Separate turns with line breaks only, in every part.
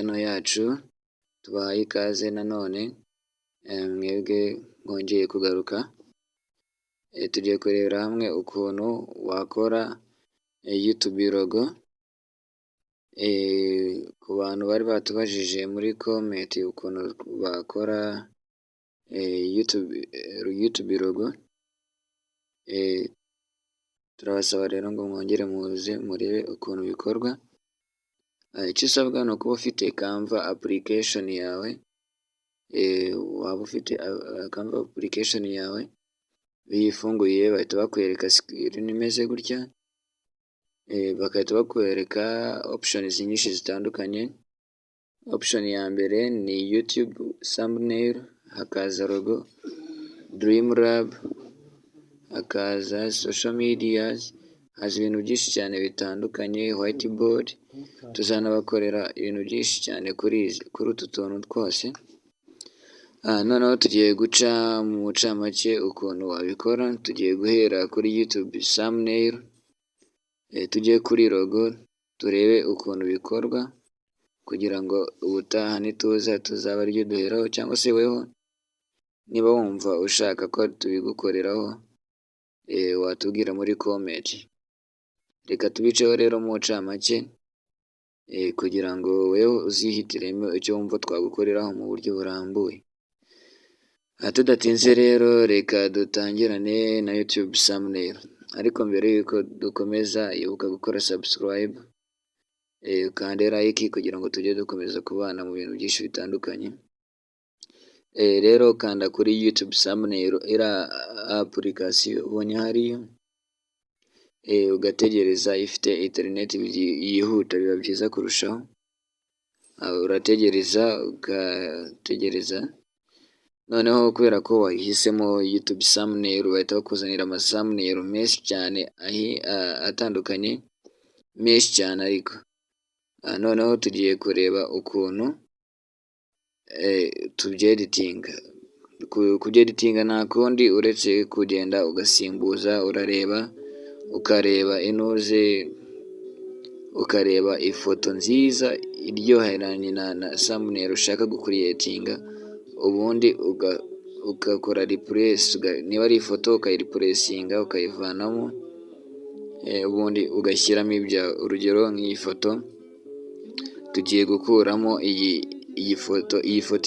Hano yacu tubahaye ikaze nanone mwebwe mwongeye kugaruka, tugiye kurebera hamwe ukuntu wakora YouTube logo. Ku bantu bari batubajije muri comment ukuntu bakora YouTube logo, turabasaba rero ngo mwongere muze murebe ukuntu bikorwa. Icyo usabwa ni ukuba ufite Canva application yawe, waba ufite Canva application yawe, iyo uyifunguye bahita bakwereka screen imeze gutya, bagahita bakwereka options nyinshi zitandukanye. Option ya mbere ni YouTube thumbnail, hakaza logo, Dreamlab, hakaza social medias, haza ibintu byinshi cyane bitandukanye, whiteboard. Tuzanabakorera ibintu byinshi cyane kuri utu tuntu twose. Noneho tugiye guca mu ncamake ukuntu wabikora. Tugiye guhera kuri YouTube thumbnail, tujye kuri logo turebe ukuntu bikorwa, kugira ngo ubutaha nituza tuzaba aribyo duheraho, cyangwa se weho niba wumva ushaka ko tubigukoreraho watubwira muri comment. Reka tubiceho rero mu ncamake, kugira ngo wewe uzihitiremo icyo wumva twagukoreraho mu buryo burambuye. Tudatinze rero reka dutangirane na YouTube thumbnail. Ariko mbere yuko dukomeza, ibuka gukora subscribe, ukande like kugira ngo tujye dukomeza kubana mu bintu byinshi bitandukanye. Rero kanda kuri YouTube thumbnail, application ubonye hariyo, ugategereza. Ifite internet yihuta biba byiza kurushaho. Urategereza ugategereza, noneho kubera ko wahisemo YouTube thumbnail bahita bakuzanira ama thumbnail menshi cyane atandukanye, menshi cyane. Ariko noneho tugiye kureba ukuntu tubyeditinga. Kubyeditinga nta kundi uretse kugenda ugasimbuza, ukareba ifoto nziza iryoheranye na thumbnail ushaka gukuriyetinga, ubundi ugakora replace. Niba ari ifoto ukayireplacinga, ukayivanamo, ubundi ugashyiramo ibyawe. Urugero nk'iyi foto tugiye gukuramo iyi foto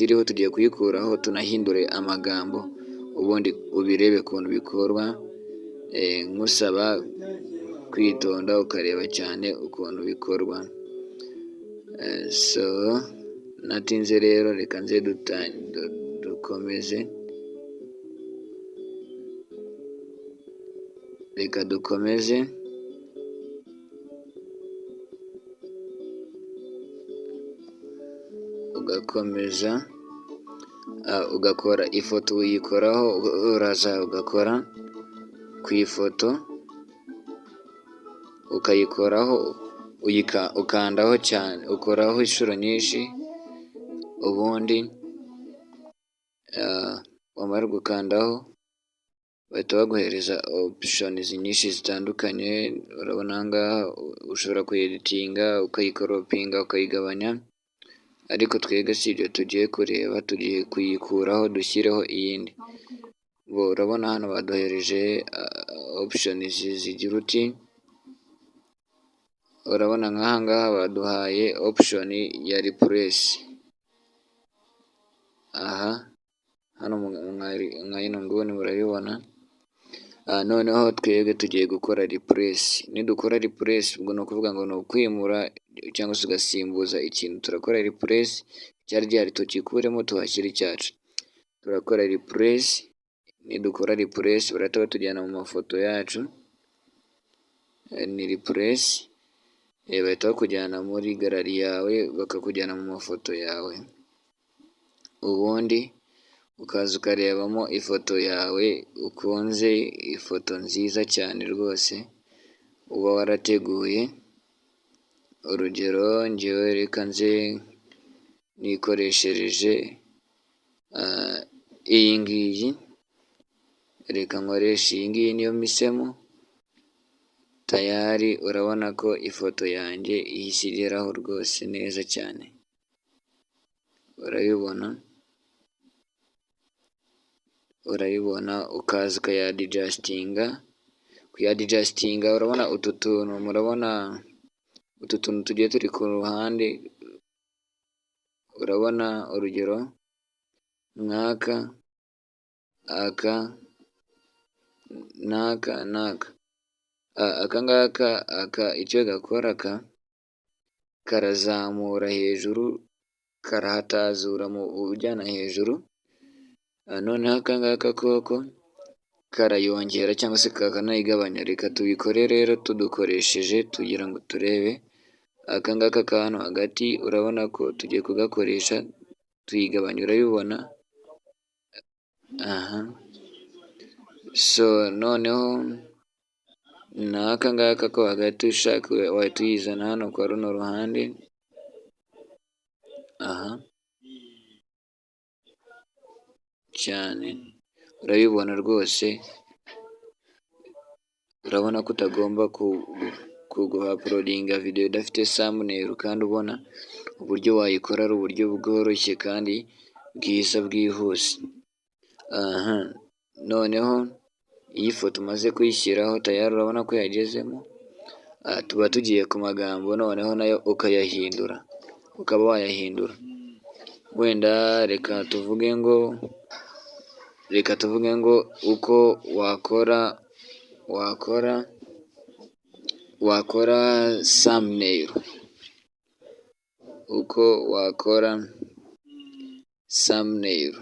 iriho, tugiye kuyikuraho tunahindure amagambo, ubundi ubirebe ukuntu bikorwa. Nkusaba kwitonda ukareba cyane ukuntu bikorwa. Natinze rero reka nze dukomeze. Ugakomeza ugakora ifoto, uyikoraho, uraza ugakora ku ifoto, ukayikoraho, ukandaho cyane, ukoraho inshuro nyinshi, ubundi wamara gukandaho bahita baguhereza options nyinshi zitandukanye. Urabona ahangaha ushobora kuyeditinga, ukayikoropinga, ukayigabanya. Ariko twebwe si ibyo tugiye kureba, tugiye kuyikuraho dushyireho iyindi. Urabona hano baduhereje options zigira uti, urabona nk'ahangaha baduhaye option ya replace. Hano mwa ino nguni murabibona. Noneho twebwe tugiye gukora replace. Nidukora replace, ubwo ni ukuvuga ngo ni ukwimura cyangwa se ugasimbuza ikintu. Turakora replace, icyari gihari tukikuremo tuhashyira icyacu. Turakora replace. Nidukora replace barahita batujyana mu mafoto yacu. Ni replace, bahita bakujyana muri gallery yawe, bakakujyana mu mafoto yawe, ubundi ukaza ukarebamo ifoto yawe ukunze, ifoto nziza cyane rwose uba warateguye. Urugero njyewe reka nze nikoreshereje iyi ngiyi, reka nkoreshe iyi ngiyi niyo mpisemo. Tayari urabona ko ifoto yanjye ihise igeraho rwose neza cyane. urayibona ukaza ukayadijasitinga, urabona utu tuntu, murabona utu tuntu tugiye turi ku ruhande, urabona urugero nk'aka, aka n'aka n'aka, aka ngaka icyo gakora karazamura hejuru, karahatazura mu ujyana hejuru, noneho aka ngaka koko karayongera cyangwa se kakanayigabanya. Reka tubikore rero tudukoresheje tugira ngo turebe aka ngaka ka hano hagati, urabona ko tugiye kugakoresha tuyigabanya, urabibona. So noneho n'aka ngaka ko hagati ushaka wahita uyizana hano kwa runo ruhande, cyane, urabibona rwose. Urabona ko utagomba kuhapulodinga video idafite thumbnail, kandi ubona uburyo wayikora ari uburyo bworoshye kandi bwiza bwihuse. Noneho iyi foto umaze kuyishyiraho tayari, urabona ko yagezemo. Tuba tugiye ku magambo noneho nayo ukayahindura, ukaba wayahindura. Wenda reka tuvuge ngo uko wakora thumbnail,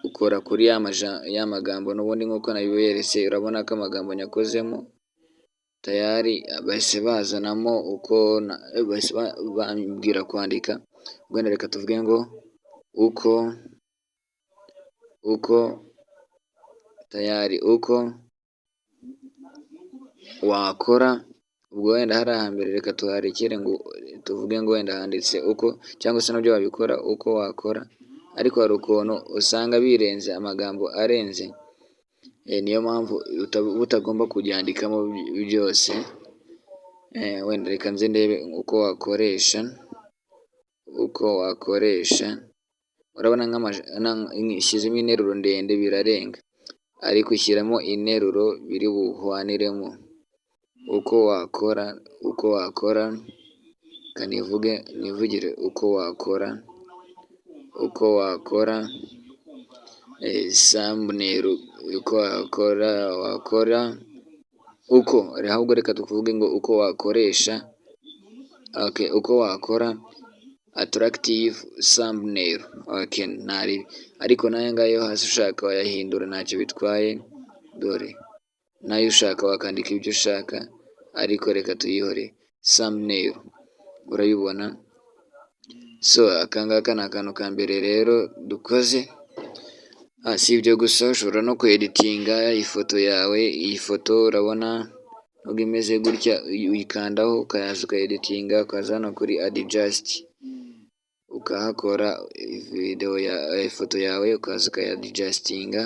ukora kuri ya magambo n'ubundi nk'uko nabiberetse. Urabona ko amagambo nyakozemo tayari, bahise bazanamo bahise bambwira kwandika. Wenda reka tuvuge ngo uko wakora, ubwo wenda hari ahambere reka tuharekere ngo tuvuge ngo wenda handitse uko, cyangwa se nabyo wabikora uko wakora, ariko hari ukuntu usanga birenze, amagambo arenze, niyo mpamvu utagomba kubyandikamo byose. Wenda reka nze ndebe uko wakoresha, urabona ishyizemo interuro ndende birarenga, ariko ushyiramo interuro biri buhwaniremo. Uko wakora nivugire uko wakora thumbnail, uko wakora ahubwo reka tuvuge ngo uko wakoresha uko wakora attractive thumbnail. Ariko nayo ngayo hasi ushaka wayahindura, ntacyo bitwaye. Dore nayo ushaka wakandika ibyo ushaka, ariko reka tuyihore thumbnail, urayibona. So aka ngaka ni akantu ka mbere rero dukoze. Si ibyo gusa, ushobora no kweditinga ifoto yawe. Iyi foto urabona nubwo imeze gutya, uyikandaho ukayaza ukayeditinga, ukaza hano kuri adjust, ukahakora ifoto yawe, ukaza ukayadjustinga,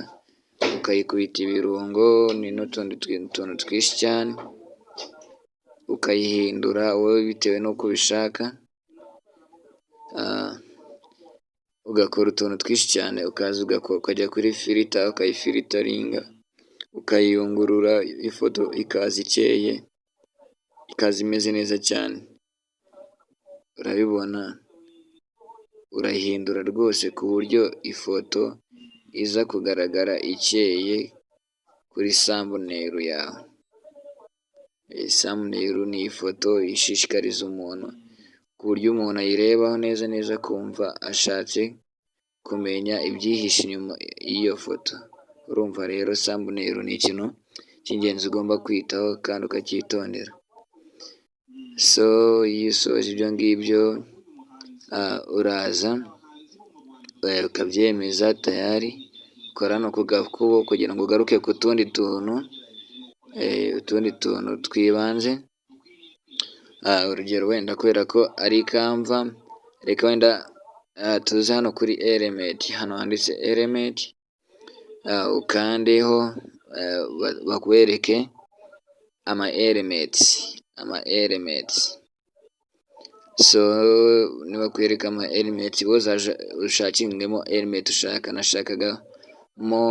ukayikubita ibirungo n'utundi tuntu twinshi cyane, ukayihindura wowe bitewe n'uko ubishaka. Ugakora utuntu twinshi cyane, ukaza ukajya kuri filter, ukayifilitaringa, ukayiyungurura, ifoto ikaza ikeye, ikaza imeze neza cyane. Urabibona, urahindura rwose ku buryo ifoto iza kugaragara ikeye kuri thumbnail yawe. Thumbnail ni ifoto ishishikariza umuntu, ku buryo umuntu ayirebaho neza neza akumva ashatse kumenya ibyihishe inyuma y'iyo foto. Urumva rero thumbnail ni ikintu cy'ingenzi ugomba kwitaho kandi ukacyitondera. So iyo usoje ibyo ngibyo, uraza ukabyemeza tayari, ukora no ku gakubo kugira ngo ugaruke ku tundi tuntu twibanze. Urugero wenda kubera ko ari Canva, reka wenda tuze hano kuri element, hano handitse element, ukandeho bakwereke ama elements. so nibakwereka ama element wozaje ushakingemo element ushaka. Nashakaga mo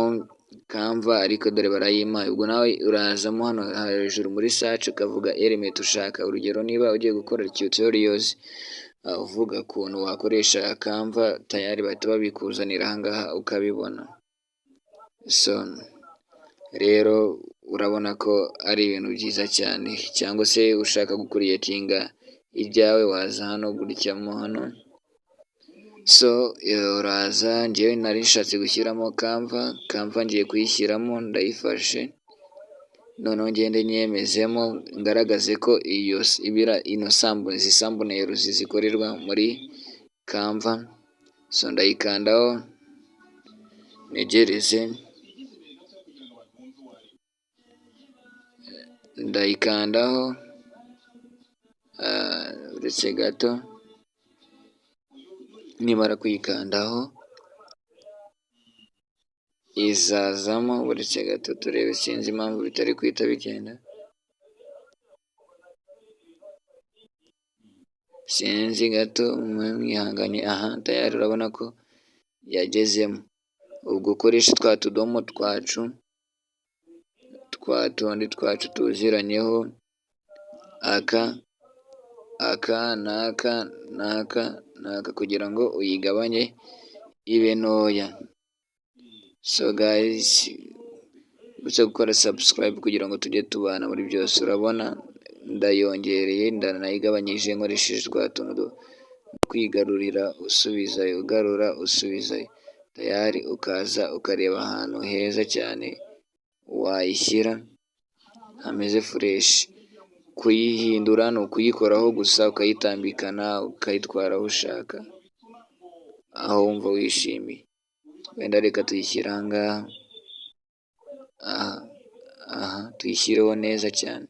Canva ariko dore barayimpaye, ubwo nawe urazamo hano hejuru muri search ukavuga element ushaka. Urugero niba ugiye gukora tutorials uvuga ukuntu wakoresha Canva tayari bahita babikuzanira ahangaha ukabibona. So rero urabona ko ari ibintu byiza cyane, cyangwa se ushaka gukuriyetinga ibyawe waza hano gutyamo hano. So uraza, njyewe nari nshatse gushyiramo Canva ngiye kuyishyiramo, ndayifashe noneho ngende nyemezemo ngaragaze ko ino thumbnail zikorerwa muri Canva. So ndayikandaho negereze, ndayikandaho uretse gato. Nimara kuyikandaho izazamo, uretse gato turebe, sinzi impamvu bitari kwita bigenda, sinzi gato mwihangane. Aha tayari urabona ko yagezemo. Ubwo ukoresha twa tudomo twacu, twa tundi twacu tuziranyeho, aka n'aka kugira ngo uyigabanye ibe ntoya. So guys, uze gukora subscribe kugira ngo tujye tubana muri byose. Urabona ndayongereye, ndanayigabanyije nkoresheje twa tuntu kwigarurira usubizayo, ugarura usubizayo. Tayari ukaza ukareba ahantu heza cyane wayishyira hameze fresh. Kuyihindura ni ukuyikoraho gusa ukayitambikana ukayitwara aho ushaka, aho wumva wishimiye. Wenda reka tuyishyire ahangaha, aha tuyishyireho neza cyane.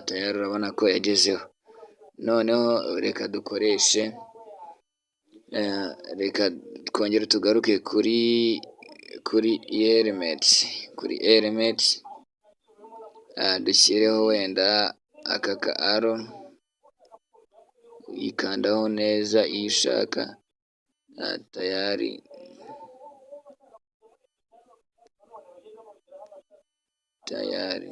Tayari urabona ko yagezeho. Noneho reka dukoreshe, reka twongere tugaruke kuri elements, dushyireho wenda aka ka arrow, uyikandaho neza iyo ushaka. Tayari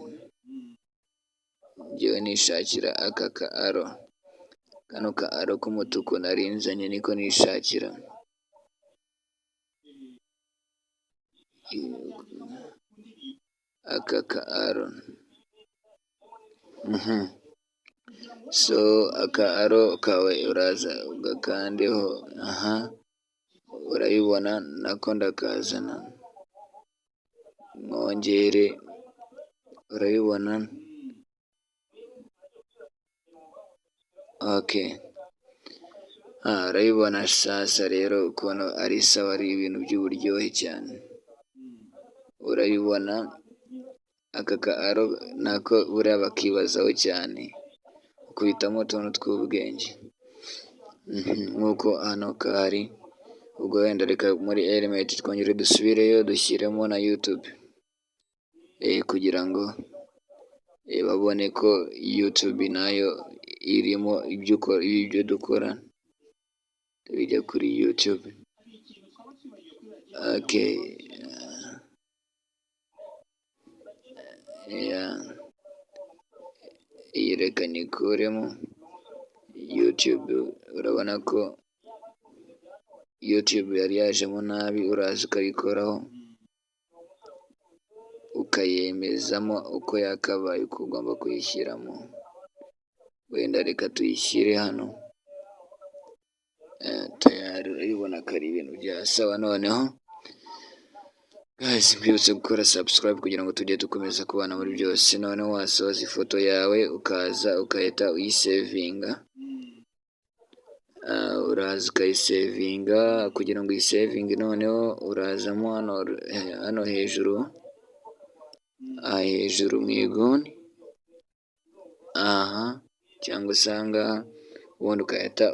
njyewe nishakira aka ka arrow, kano ka arrow k'umutuku narinzanye niko nishakira. Aka ka arrow, so aka arrow kawe uraza ugakandeho. Urabibona nako ndakazana, mwongere, urabibona. Okay, urabibona sasa rero ukuntu ari sawa, ari ibintu by'uburyohe cyane. Urabibona aka ka arrow nako buriya bakibazaho cyane, ukubitamo utuntu tw'ubwenge nk'uko hano kari. Ubwo wenda reka muri element twongere dusubireyo dushyiremo na YouTube, kugira ngo babone ko YouTube nayo irimo ibyo dukora bijya kuri YouTube. Okay, iyi reka nikuremo YouTube. Urabona ko YouTube yari yajemo nabi, uraza ukayikoraho ukayemezamo uko yakabaye, uko ugomba kuyishyiramo. Wenda reka tuyishyire hano. Tayari urabibona ko ari ibintu bya sawa. Noneho guys, mwibutse gukora subscribe kugira ngo tujye dukomeza kubana muri byose. Noneho wasoza ifoto yawe ukaza ukahita uyisevinga, uraza ukayisevinga. Kugira ngo uyisevinge noneho urazamo hano hejuru, hejuru mu iguni, cyangwa se ahangaha, ubundi ugahita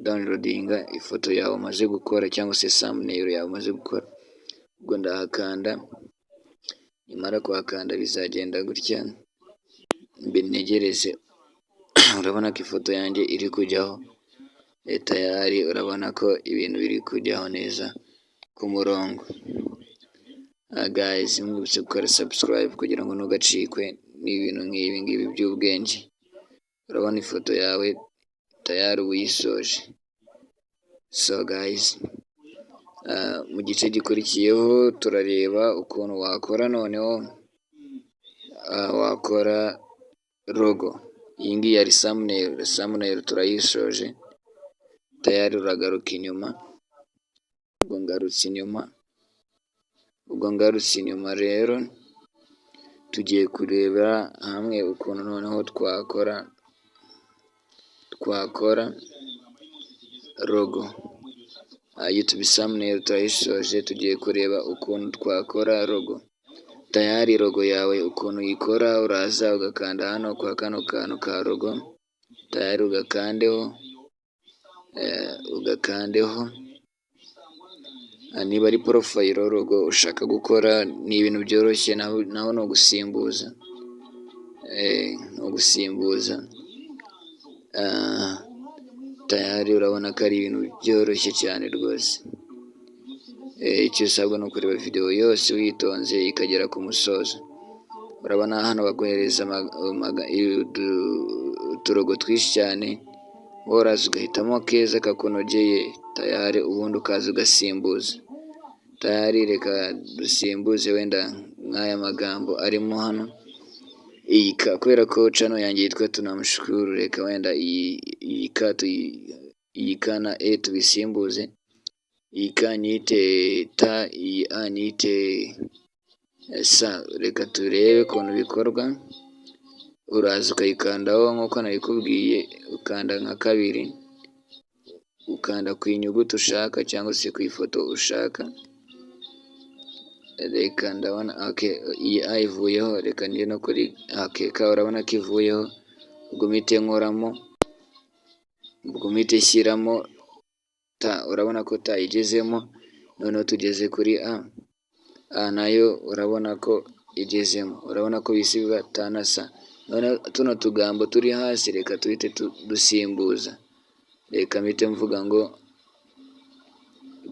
downloadinga ifoto yawe umaze gukora, cyangwa se thumbnail yawe umaze gukora. Ubwo ndahakanda, nimara kuhakanda bizagenda gutya, mbi ntegereze urabona ko ifoto yanjye iri kujyaho tayari, urabona ko ibintu biri kujyaho neza ku murongo. Guys, mwibutse gukora subscribe kugira ngo ntugacikwe n'ibintu nk'ibi ngibi by'ubwenge. Urabona ifoto yawe tayari uyisoje. So guys, mu gice gikurikiyeho turareba ukuntu wakora noneho wakora logo. Iyi ngiyi yari thumbnail turayisoje tayari. Uragaruka inyuma, ubwo ngarutse inyuma rero tugiye kureba hamwe ukuntu noneho twakora logo. YouTube thumbnail turayisoje, tugiye kureba ukuntu twakora logo. Tayari logo yawe ukuntu uyikora, uraza ugakanda hano kwa kano kantu ka logo tayari, ugakandeho niba ari profile logo ushaka gukora. Ni ibintu byoroshye, naho ni ugusimbuza tayari. Urabona ko ari ibintu byoroshye cyane rwose. Icyo usabwa ni ukureba video yose witonze ikagera ku musozo. Urabona hano baguhereza uturogo twinshi cyane, woraza ugahitamo keza kakunogeye tayari, ubundi ukaza ugasimbuza tayari. Reka dusimbuze wenda nk'aya magambo arimo hano, kubera ko channel yanjye yitwa tunamshukuru, reka wenda iyi ka na e tubisimbuze, iyi ka nyite ta, iyi a nyite sa. Reka turebe ukuntu bikorwa. Uraza ukayikandaho nk'uko nabikubwiye, ukanda nka kabiri, ukanda ku inyuguti ushaka cyangwa se ku ifoto ushaka. Reka ndabona iyi a ivuyeho, reka njye no kuri ka. Urabona ko ivuyeho, ubwo mpite shyiramo ta. Urabona ko ta igezemo, noneho tugeze kuri a nayo urabona ko igezemo. Urabona ko bisiga ta na sa. Noneho tuno tugambo turi hasi reka tuhite dusimbuza. Reka mpite mvuga ngo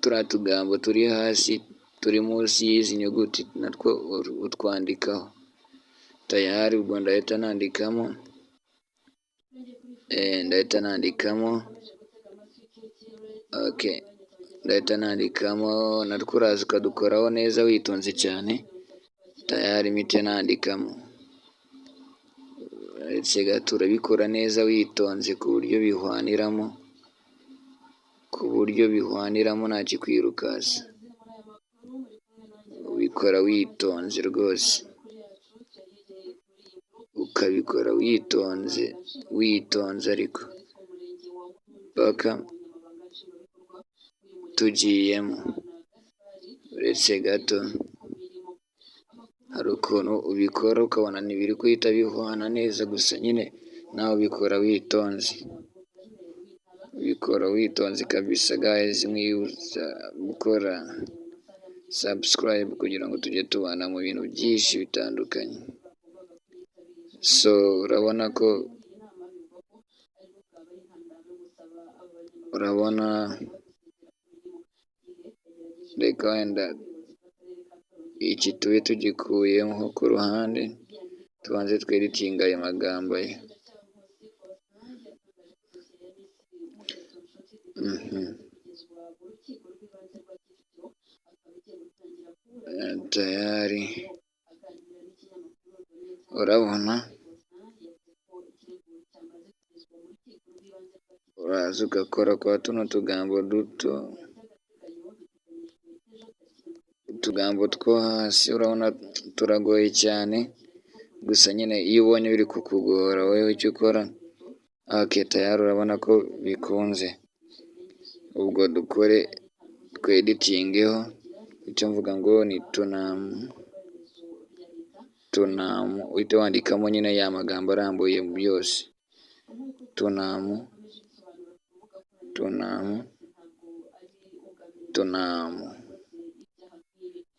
turiya tugambo turi hasi turi munsi y'izi nyuguti natwo utwandikaho tayari. Ubwo ndahita nandikamo ndahita nandikamo natwo. Uraza ukadukoraho neza witonze cyane tayari. mpite nandikamo ndetse gato, urabikora neza witonze ku buryo bihwaniramo nta kikwirukansa. Ubikora witonze rwose, ukabikora witonze ariko paka tugiyemo. Uretse gato, hari ukuntu ubikora ukabona ntibiri guhita bihwana neza, gusa nyine nawe ubikora witonze kabisa. Guys, mwibutsa gukora subscribe kugira ngo tujye tubana mu bintu byinshi bitandukanye. So urabona reka wenda iki tube tugikuyeho ku ruhande, tubanze tweditinga ayo magambo ye. Tayari urabona, uraza ugakora kwa tuno tugambo duto, utugambo two hasi. Urabona turagoye cyane, gusa nyine iyo ubonye biri kukugora wowe icyo ukora tayari. Urabona ko bikunze, ubwo dukore tweditingeho. Icyo mvuga ngo ni tunamu uhite wandikamo nyine ya magambo arambuye yose. Tunamu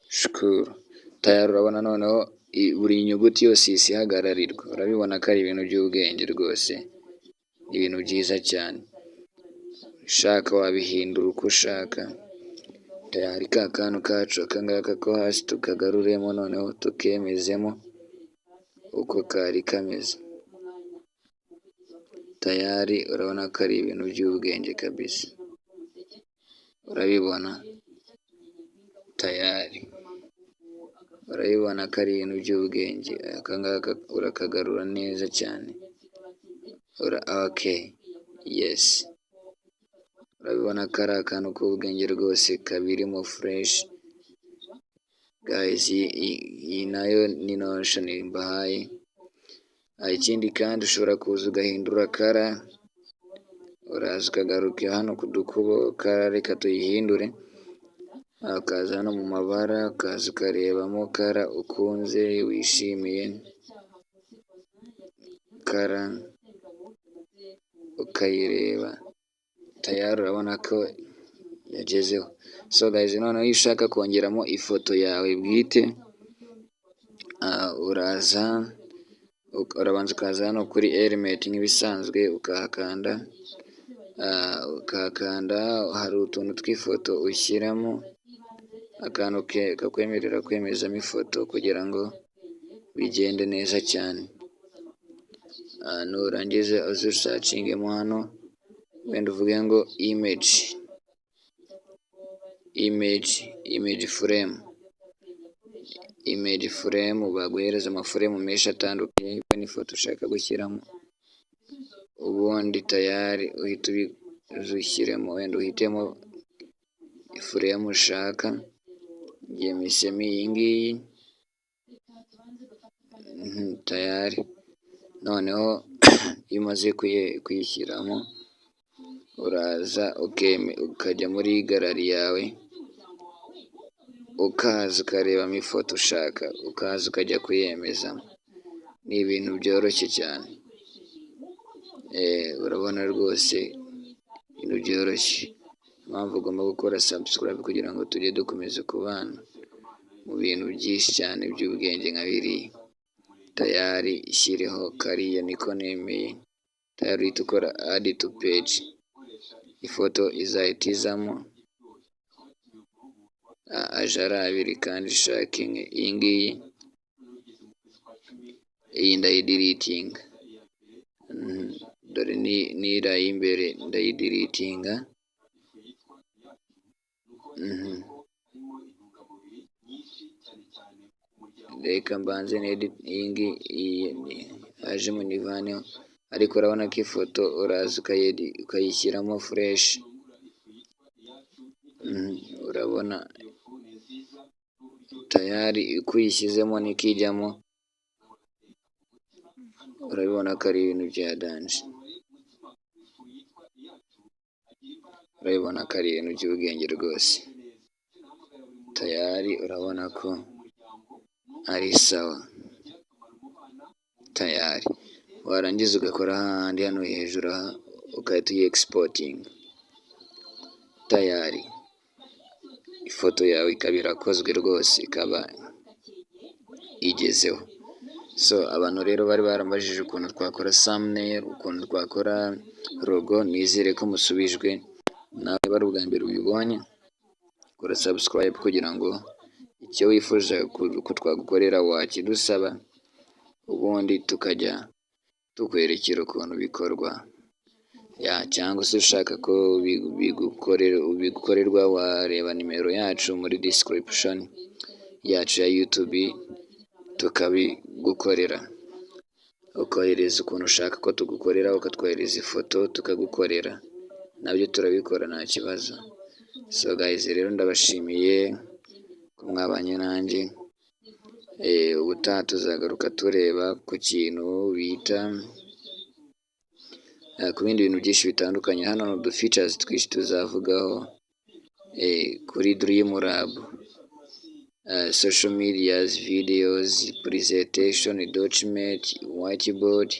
shukuru tayari. Urabona noneho buri nyuguti yose ihise ihagararirwa. Urabibona ko ari ibintu by'ubwenge rwose. ibintu byiza cyane, ushaka wabihindura uko ushaka. Tayari ka kantu kacu aka ngaka ko hasi tukagaruremo noneho tukemezemo uko kari kameze. Tayari urabona ko ari ibintu by'ubwenge kabisa, urabibona tayari, urabibona ko ari ibintu by'ubwenge. Aka ngaka urakagarura neza cyane, yesi, urabibona ko ari akantu k'ubwenge rwose kabirimo fureshi gayizi. Iyi nayo ni noshoni mbahaye. Ikindi kandi ushobora kuza ugahindura kara, uraza ukagaruka hano ku dukubo kara, reka tuyihindure, ukaza hano mu mabara, ukaza ukarebamo kara ukunze wishimiye, kara ukayireba, tayari urabona ko yagezeho. So guys, noneho iyo ushaka kongeramo ifoto yawe bwite, urabanza ukaza hano kuri element nk'ibisanzwe, ukahakanda, hari utuntu tw'ifoto ushyiramo, akantu kakwemerera kwemezamo ifoto kugira ngo bigende neza cyane. Nurangiza uze usacingemo hano, wenda uvuge ngo image frame, baguhereza amafuremu menshi atandukanye bitewe n'ifoto ushaka gushyiramo, ubundi tayari uhita uzishyiremo, wenda uhitemo ifuremu ushaka. Ngiye mpisemo iyi ngiyi, tayari. Noneho iyo umaze kuyishyiramo, uraza ukajya muri gallery yawe, ukaza ukarebamo ifoto ushaka, ukaza ukajya kuyemeza. Ni ibintu byoroshye cyane, urabona rwose ibintu byoroshye. Impamvu ugomba gukora subscribe kugira ngo tujye dukomeza kubana mu bintu byinshi cyane by'ubwenge nka biriya. Tayari ishyireho kariya, niko nemeye. Tayari uhita ukora add to page, ifoto izahita izamo, aje ari abiri kandi shakingi. Iyi ngiyi, iyi ndayidiritinga, dore n'iriya y'imbere ndayidiritinga. Reka mbanze iyi ngiyi hajemo nivaneho, ariko urabona ko ifoto uraza ukayishyiramo fureshi. Urabona tayari uko uyishyizemo niko ijyamo, urabibona ko ari ibintu bya danje, urabibona ko ari ibintu by'ubwenge rwose. Tayari urabona ko ari sawa. Tayari warangiza ugakora hahandi hano hejuru aha, ugahita uyi exporting. Tayari ifoto yawe ikaba irakozwe rwose, ikaba igezeho. So abantu rero bari barambajije ukuntu twakora thumbnail, ukuntu twakora logo, nizere ko musubijwe. Nawe bari ubwa mbere ubibonye, kora subscribe kugira ngo icyo wifuza ko twagukorera wakidusaba, ubundi tukajya tukwerekera ukuntu bikorwa. Cyangwa se ushaka ko bigukorerwa, wareba nimero yacu muri description yacu ya YouTube, tukabigukorera. Ukohereza ukuntu ushaka ko tugukorera, ukatwohereza ifoto tukagukorera, nabyo turabikora nta kibazo. So guys, rero ndabashimiye ko mwabanye nanjye. Ubutaha tuzagaruka tureba ku kintu bita ku bindi bintu byinshi bitandukanye. Hano ni udufeatures twinshi tuzavugaho, kuri Dreamlab, social medias, videos, presentation, document, whiteboard,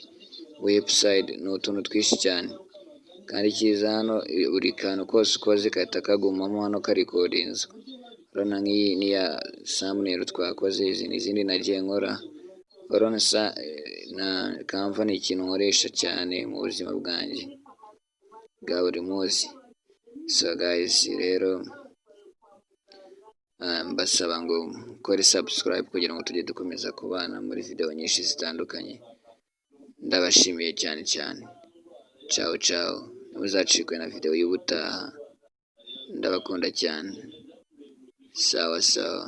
website, ni utuntu twinshi cyane. Kandi icyiza hano, buri kantu kose ukoze kahita kagumamo hano karikodinzwe. Urabona nk'iyi ni ya thumbnail twakoze, izi n'izindi nagiye nkora, urabona na Canva ni ikintu nkoresha cyane mu buzima bwanjye bwa buri munsi. So guys rero mbasaba ngo mukore subscribe kugira ngo tujye dukomeza kubana muri video nyinshi zitandukanye. Ndabashimiye cyane cyane. Ciao ciao. Ntimuzacikwe na video y'ubutaha. Ndabakunda cyane. Sawa sawa.